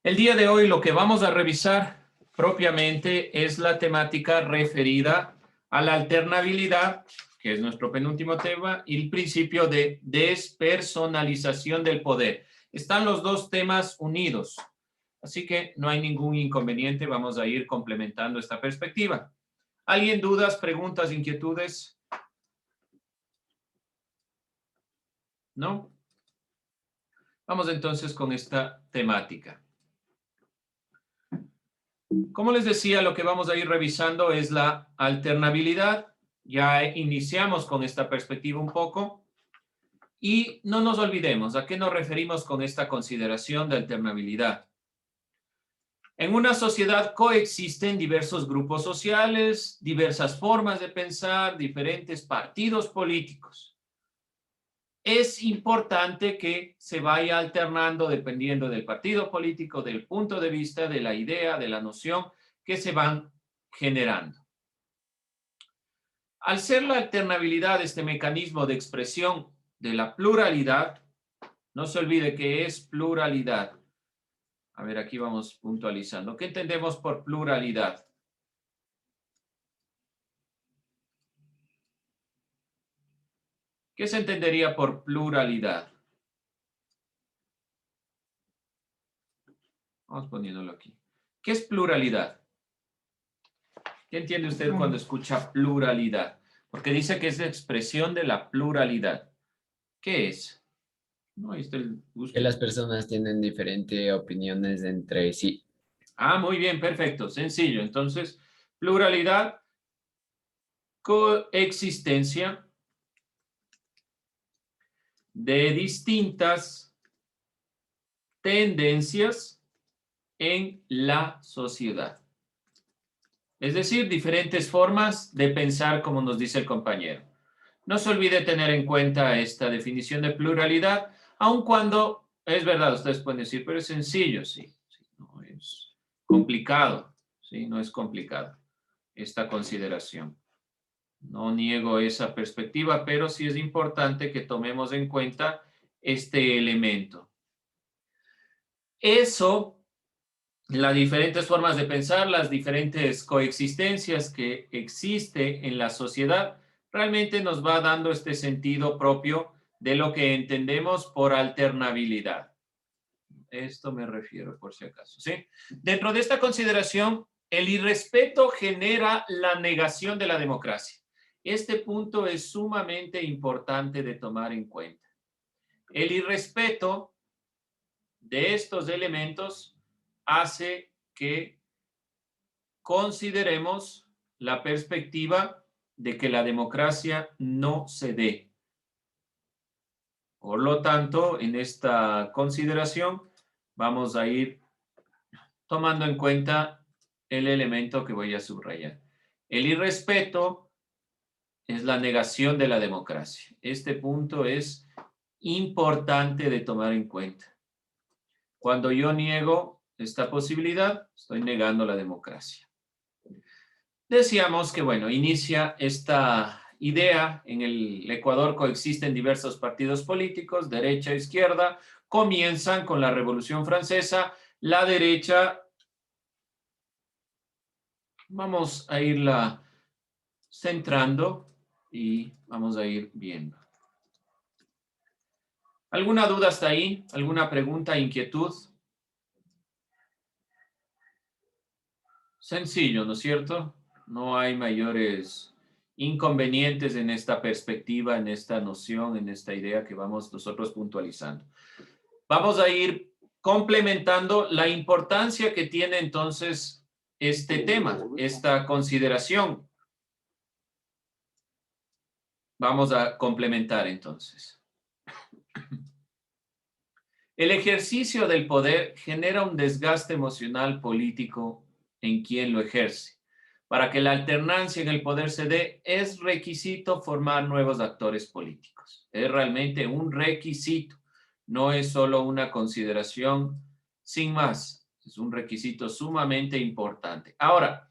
El día de hoy lo que vamos a revisar propiamente es la temática referida a la alternabilidad, que es nuestro penúltimo tema, y el principio de despersonalización del poder. Están los dos temas unidos, así que no hay ningún inconveniente, vamos a ir complementando esta perspectiva. ¿Alguien dudas, preguntas, inquietudes? ¿No? Vamos entonces con esta temática. Como les decía, lo que vamos a ir revisando es la alternabilidad. Ya iniciamos con esta perspectiva un poco. Y no nos olvidemos, ¿a qué nos referimos con esta consideración de alternabilidad? En una sociedad coexisten diversos grupos sociales, diversas formas de pensar, diferentes partidos políticos. Es importante que se vaya alternando dependiendo del partido político, del punto de vista, de la idea, de la noción que se van generando. Al ser la alternabilidad este mecanismo de expresión de la pluralidad, no se olvide que es pluralidad. A ver, aquí vamos puntualizando. ¿Qué entendemos por pluralidad? ¿Qué se entendería por pluralidad? Vamos poniéndolo aquí. ¿Qué es pluralidad? ¿Qué entiende usted cuando escucha pluralidad? Porque dice que es la expresión de la pluralidad. ¿Qué es? No, ahí está el Que gusto. las personas tienen diferentes opiniones entre sí. Ah, muy bien, perfecto, sencillo. Entonces, pluralidad, coexistencia de distintas tendencias en la sociedad. Es decir, diferentes formas de pensar, como nos dice el compañero. No se olvide tener en cuenta esta definición de pluralidad, aun cuando es verdad, ustedes pueden decir, pero es sencillo, sí, no es complicado, sí, no es complicado esta consideración. No niego esa perspectiva, pero sí es importante que tomemos en cuenta este elemento. Eso, las diferentes formas de pensar, las diferentes coexistencias que existe en la sociedad, realmente nos va dando este sentido propio de lo que entendemos por alternabilidad. Esto me refiero por si acaso, ¿sí? Dentro de esta consideración, el irrespeto genera la negación de la democracia. Este punto es sumamente importante de tomar en cuenta. El irrespeto de estos elementos hace que consideremos la perspectiva de que la democracia no se dé. Por lo tanto, en esta consideración vamos a ir tomando en cuenta el elemento que voy a subrayar. El irrespeto es la negación de la democracia. Este punto es importante de tomar en cuenta. Cuando yo niego esta posibilidad, estoy negando la democracia. Decíamos que, bueno, inicia esta idea. En el Ecuador coexisten diversos partidos políticos, derecha e izquierda. Comienzan con la Revolución Francesa. La derecha, vamos a irla centrando y vamos a ir viendo. ¿Alguna duda hasta ahí? ¿Alguna pregunta, inquietud? Sencillo, ¿no es cierto? No hay mayores inconvenientes en esta perspectiva, en esta noción, en esta idea que vamos nosotros puntualizando. Vamos a ir complementando la importancia que tiene entonces este tema, esta consideración. Vamos a complementar entonces. El ejercicio del poder genera un desgaste emocional político en quien lo ejerce. Para que la alternancia en el poder se dé, es requisito formar nuevos actores políticos. Es realmente un requisito, no es solo una consideración sin más. Es un requisito sumamente importante. Ahora,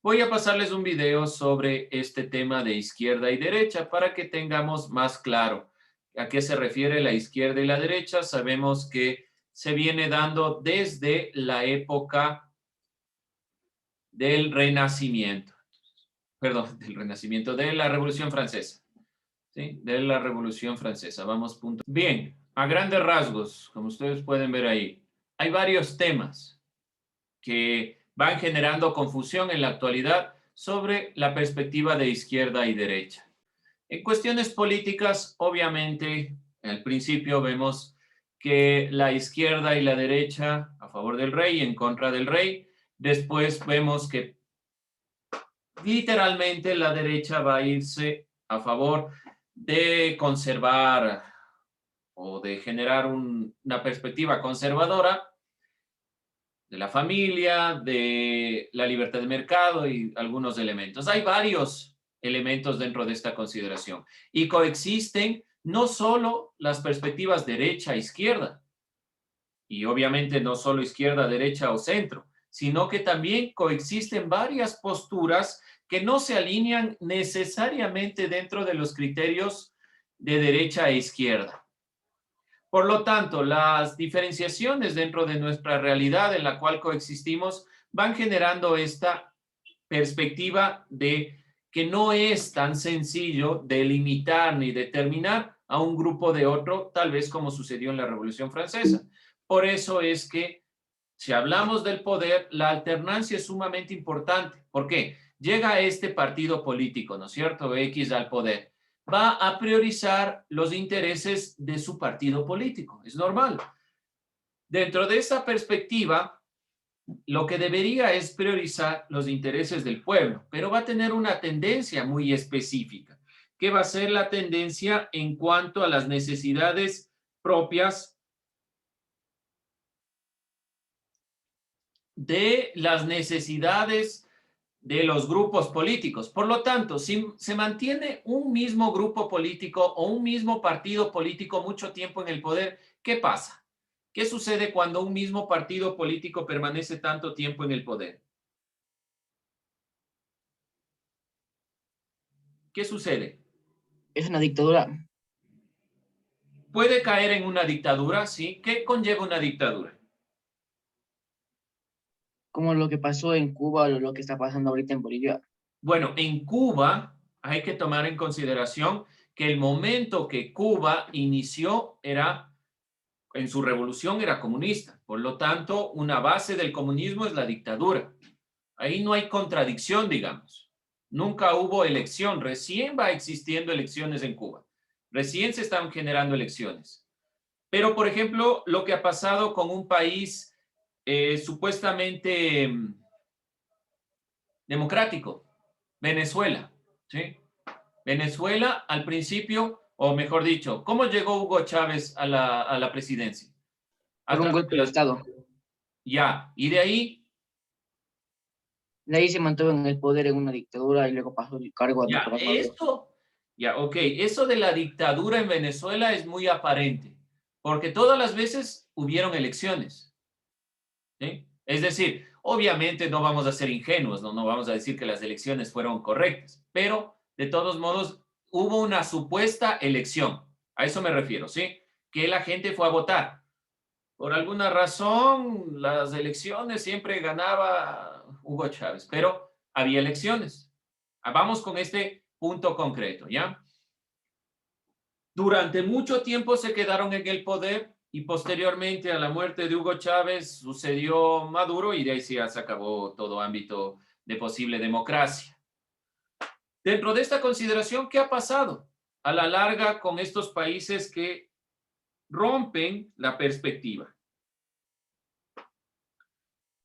voy a pasarles un video sobre este tema de izquierda y derecha para que tengamos más claro a qué se refiere la izquierda y la derecha. Sabemos que se viene dando desde la época del Renacimiento. Perdón, del Renacimiento, de la Revolución Francesa. ¿Sí? De la Revolución Francesa. Vamos, punto. Bien, a grandes rasgos, como ustedes pueden ver ahí, hay varios temas que van generando confusión en la actualidad sobre la perspectiva de izquierda y derecha. En cuestiones políticas, obviamente, al principio vemos que la izquierda y la derecha a favor del rey y en contra del rey. Después vemos que literalmente la derecha va a irse a favor de conservar o de generar una perspectiva conservadora de la familia, de la libertad de mercado y algunos elementos. Hay varios elementos dentro de esta consideración y coexisten no solo las perspectivas derecha e izquierda, y obviamente no solo izquierda, derecha o centro, sino que también coexisten varias posturas que no se alinean necesariamente dentro de los criterios de derecha e izquierda. Por lo tanto, las diferenciaciones dentro de nuestra realidad en la cual coexistimos van generando esta perspectiva de que no es tan sencillo delimitar ni determinar a un grupo de otro, tal vez como sucedió en la Revolución Francesa. Por eso es que si hablamos del poder, la alternancia es sumamente importante. ¿Por qué? Llega este partido político, ¿no es cierto? X al poder. Va a priorizar los intereses de su partido político. Es normal. Dentro de esa perspectiva, lo que debería es priorizar los intereses del pueblo, pero va a tener una tendencia muy específica, que va a ser la tendencia en cuanto a las necesidades propias de las necesidades de los grupos políticos. Por lo tanto, si se mantiene un mismo grupo político o un mismo partido político mucho tiempo en el poder, ¿qué pasa? ¿Qué sucede cuando un mismo partido político permanece tanto tiempo en el poder? ¿Qué sucede? Es una dictadura. Puede caer en una dictadura, ¿sí? ¿Qué conlleva una dictadura? Como lo que pasó en Cuba o lo que está pasando ahorita en Bolivia. Bueno, en Cuba hay que tomar en consideración que el momento que Cuba inició en su revolución era comunista. Por lo tanto, una base del comunismo es la dictadura. Ahí no hay contradicción, digamos. Nunca hubo elección. Recién va existiendo elecciones en Cuba. Recién se están generando elecciones. Pero, por ejemplo, lo que ha pasado con un país supuestamente democrático, Venezuela, ¿sí? Venezuela al principio, o mejor dicho, ¿cómo llegó Hugo Chávez a la presidencia? Por un golpe de Estado. Ya, y de ahí. De ahí se mantuvo en el poder en una dictadura y luego pasó el cargo a Ya, Nicolás Maduro. ok, eso de la dictadura en Venezuela es muy aparente, porque todas las veces hubieron elecciones, ¿sí? Es decir, obviamente no vamos a ser ingenuos, no vamos a decir que las elecciones fueron correctas, pero de todos modos hubo una supuesta elección, a eso me refiero, ¿sí? Que la gente fue a votar. Por alguna razón, las elecciones siempre ganaba Hugo Chávez, pero había elecciones. Vamos con este punto concreto, ¿ya? Durante mucho tiempo se quedaron en el poder y posteriormente a la muerte de Hugo Chávez sucedió Maduro y de ahí sí ya se acabó todo ámbito de posible democracia. Dentro de esta consideración, ¿qué ha pasado a la larga con estos países que rompen la perspectiva?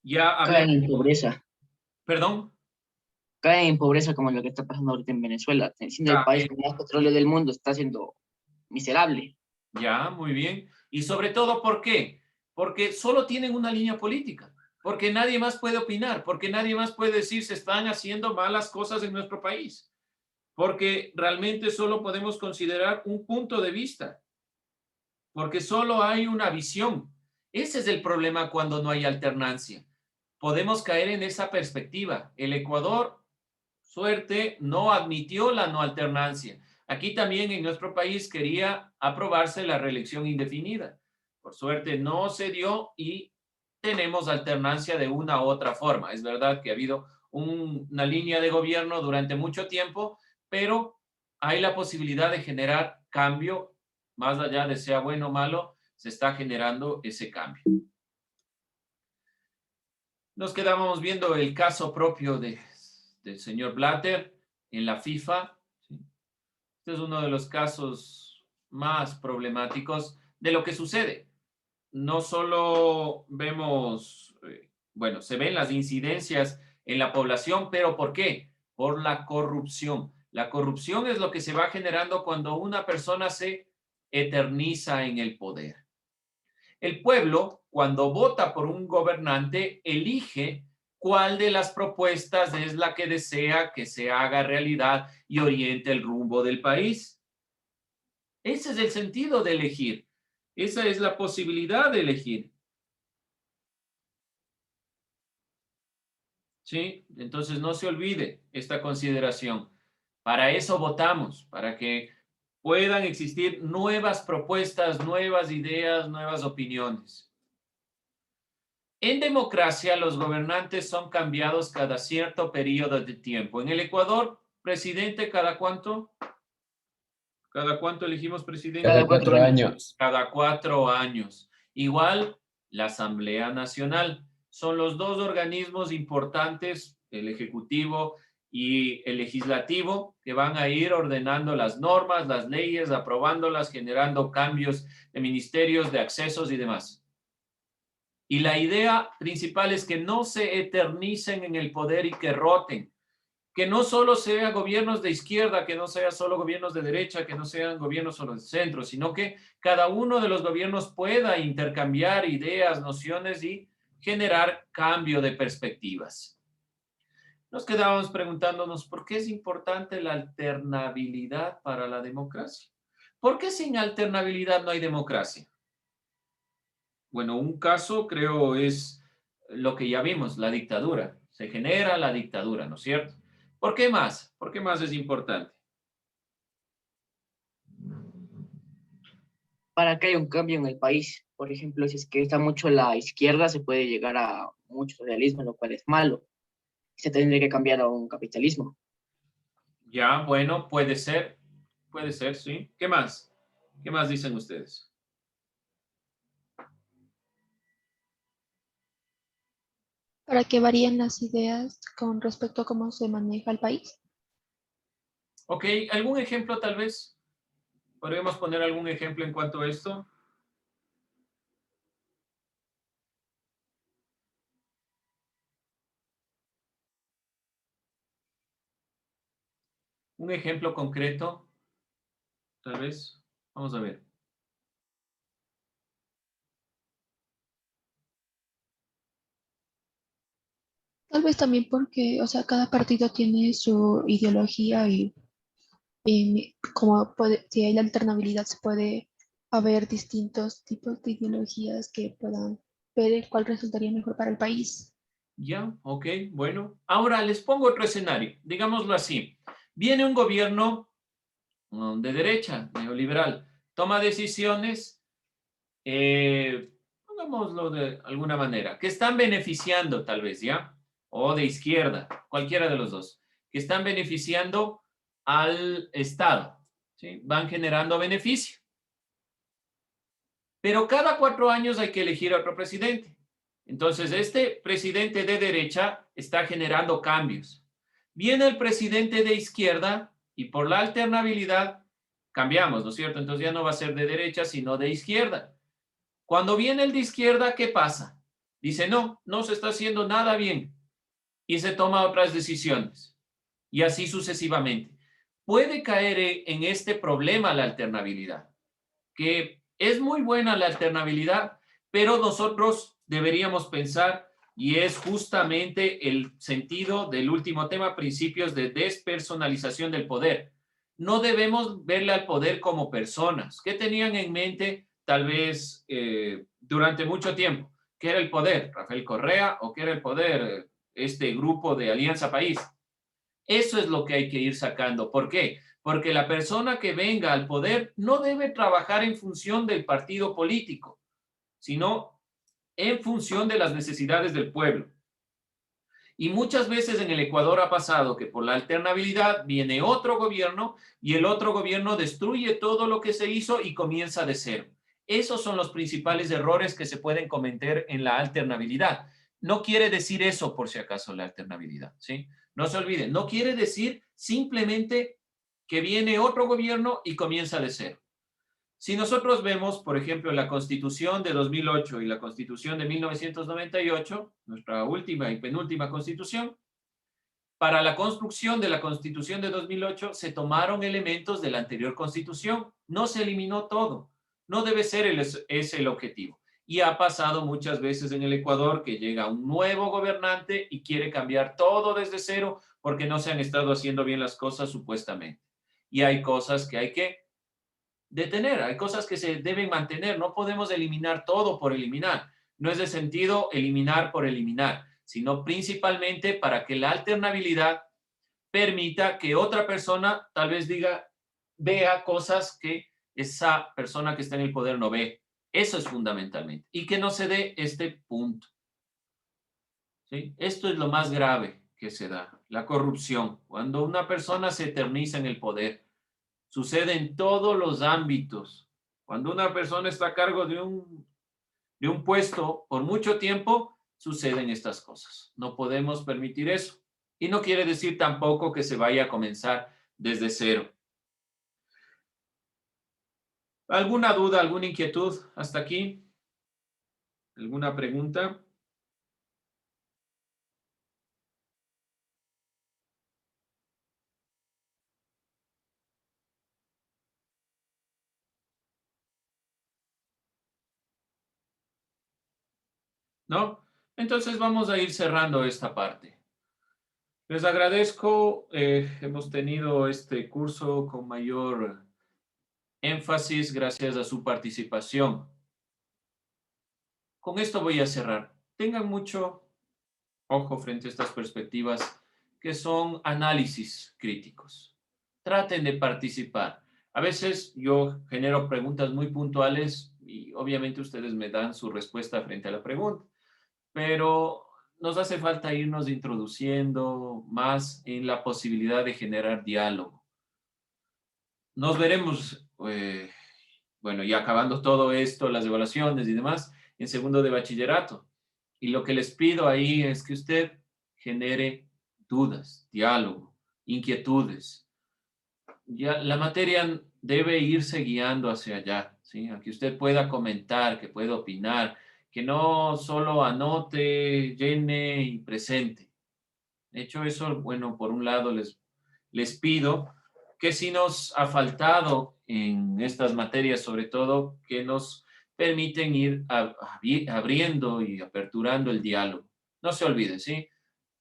Ya Caen en pobreza. ¿Perdón? Caen en pobreza como lo que está pasando ahorita en Venezuela. Siendo el país con más petróleo del mundo, está siendo miserable. Ya, muy bien. Y sobre todo, ¿por qué? Porque solo tienen una línea política, porque nadie más puede opinar, porque nadie más puede decir se están haciendo malas cosas en nuestro país, porque realmente solo podemos considerar un punto de vista, porque solo hay una visión. Ese es el problema cuando no hay alternancia. Podemos caer en esa perspectiva. El Ecuador, suerte, no admitió la no alternancia. Aquí también en nuestro país quería aprobarse la reelección indefinida. Por suerte no se dio y tenemos alternancia de una u otra forma. Es verdad que ha habido una línea de gobierno durante mucho tiempo, pero hay la posibilidad de generar cambio, más allá de sea bueno o malo, se está generando ese cambio. Nos quedábamos viendo el caso propio del señor Blatter en la FIFA. ¿Sí? Este es uno de los casos más problemáticos de lo que sucede. No solo vemos, bueno, se ven las incidencias en la población, pero ¿por qué? Por la corrupción. La corrupción es lo que se va generando cuando una persona se eterniza en el poder. El pueblo, cuando vota por un gobernante, elige cuál de las propuestas es la que desea que se haga realidad y oriente el rumbo del país. Ese es el sentido de elegir. Esa es la posibilidad de elegir. ¿Sí? Entonces no se olvide esta consideración. Para eso votamos, para que puedan existir nuevas propuestas, nuevas ideas, nuevas opiniones. En democracia, los gobernantes son cambiados cada cierto periodo de tiempo. En el Ecuador, presidente, ¿cada cuánto? ¿Cada cuánto elegimos presidente? Cada 4 años. Cada 4 años. Igual, la Asamblea Nacional. Son los dos organismos importantes, el Ejecutivo y el Legislativo, que van a ir ordenando las normas, las leyes, aprobándolas, generando cambios de ministerios, de accesos y demás. Y la idea principal es que no se eternicen en el poder y que roten. Que no solo sean gobiernos de izquierda, que no sean solo gobiernos de derecha, que no sean gobiernos solo de centro, sino que cada uno de los gobiernos pueda intercambiar ideas, nociones y generar cambio de perspectivas. Nos quedábamos preguntándonos por qué es importante la alternabilidad para la democracia. ¿Por qué sin alternabilidad no hay democracia? Bueno, un caso creo es lo que ya vimos, la dictadura. Se genera la dictadura, ¿no es cierto? ¿Por qué más? ¿Por qué más es importante? Para que haya un cambio en el país. Por ejemplo, si es que está mucho la izquierda, se puede llegar a mucho socialismo, lo cual es malo. Se tendría que cambiar a un capitalismo. Ya, bueno, puede ser, sí. ¿Qué más? ¿Qué más dicen ustedes? Para que varíen las ideas con respecto a cómo se maneja el país. Ok, ¿algún ejemplo tal vez? ¿Podríamos poner algún ejemplo en cuanto a esto? Un ejemplo concreto, tal vez. Vamos a ver. Tal vez también porque, o sea, cada partido tiene su ideología y como si hay la alternabilidad, se puede haber distintos tipos de ideologías que puedan ver cuál resultaría mejor para el país. Ya, ok, bueno. Ahora les pongo otro escenario, digámoslo así. Viene un gobierno de derecha, neoliberal, toma decisiones, pongámoslo de alguna manera, que están beneficiando tal vez, ¿ya? O de izquierda, cualquiera de los dos, que están beneficiando al Estado, ¿sí? Van generando beneficio. Pero cada 4 años hay que elegir a otro presidente. Entonces, este presidente de derecha está generando cambios. Viene el presidente de izquierda y por la alternabilidad cambiamos, ¿no es cierto? Entonces ya no va a ser de derecha, sino de izquierda. Cuando viene el de izquierda, ¿qué pasa? Dice, no, no se está haciendo nada bien. Y se toma otras decisiones. Y así sucesivamente. Puede caer en este problema la alternabilidad, que es muy buena la alternabilidad, pero nosotros deberíamos pensar, y es justamente el sentido del último tema, principios de despersonalización del poder. No debemos verle al poder como personas. ¿Qué tenían en mente tal vez durante mucho tiempo? ¿Qué era el poder? ¿Rafael Correa o qué era el poder? Este grupo de Alianza País. Eso es lo que hay que ir sacando. ¿Por qué? Porque la persona que venga al poder no debe trabajar en función del partido político, sino en función de las necesidades del pueblo. Y muchas veces en el Ecuador ha pasado que por la alternabilidad viene otro gobierno y el otro gobierno destruye todo lo que se hizo y comienza de cero. Esos son los principales errores que se pueden cometer en la alternabilidad. No quiere decir eso, por si acaso, la alternabilidad, ¿sí? No se olviden, no quiere decir simplemente que viene otro gobierno y comienza de cero. Si nosotros vemos, por ejemplo, la Constitución de 2008 y la Constitución de 1998, nuestra última y penúltima Constitución, para la construcción de la Constitución de 2008 se tomaron elementos de la anterior Constitución, no se eliminó todo, no debe ser ese el objetivo. Y ha pasado muchas veces en el Ecuador que llega un nuevo gobernante y quiere cambiar todo desde cero porque no se han estado haciendo bien las cosas supuestamente. Y hay cosas que hay que detener, hay cosas que se deben mantener, no podemos eliminar todo por eliminar, no es de sentido eliminar por eliminar, sino principalmente para que la alternabilidad permita que otra persona tal vez vea cosas que esa persona que está en el poder no ve. Eso es fundamentalmente. Y que no se dé este punto. ¿Sí? Esto es lo más grave que se da, la corrupción. Cuando una persona se eterniza en el poder, sucede en todos los ámbitos. Cuando una persona está a cargo de un puesto por mucho tiempo, suceden estas cosas. No podemos permitir eso. Y no quiere decir tampoco que se vaya a comenzar desde cero. ¿Alguna duda, alguna inquietud hasta aquí? ¿Alguna pregunta? ¿No? Entonces vamos a ir cerrando esta parte. Les agradezco. Hemos tenido este curso con mayor énfasis gracias a su participación. Con esto voy a cerrar. Tengan mucho ojo frente a estas perspectivas que son análisis críticos. Traten de participar. A veces yo genero preguntas muy puntuales y obviamente ustedes me dan su respuesta frente a la pregunta, pero nos hace falta irnos introduciendo más en la posibilidad de generar diálogo. Nos veremos, bueno, y acabando todo esto, las evaluaciones y demás, en segundo de bachillerato. Y lo que les pido ahí es que usted genere dudas, diálogo, inquietudes. Ya la materia debe irse guiando hacia allá, ¿sí? A que usted pueda comentar, que pueda opinar, que no solo anote, llene y presente. De hecho, eso, bueno, por un lado les pido que si nos ha faltado en estas materias, sobre todo, que nos permiten ir abriendo y aperturando el diálogo. No se olvide, ¿sí?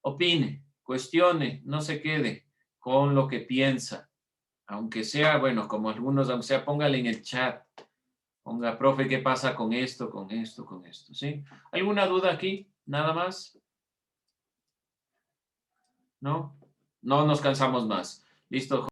Opine, cuestione, no se quede con lo que piensa. Aunque sea, bueno, como algunos, aunque sea, póngale en el chat. Ponga, profe, ¿qué pasa con esto, con esto, con esto? ¿Sí? ¿Alguna duda aquí? ¿Nada más? ¿No? No nos cansamos más. Listo.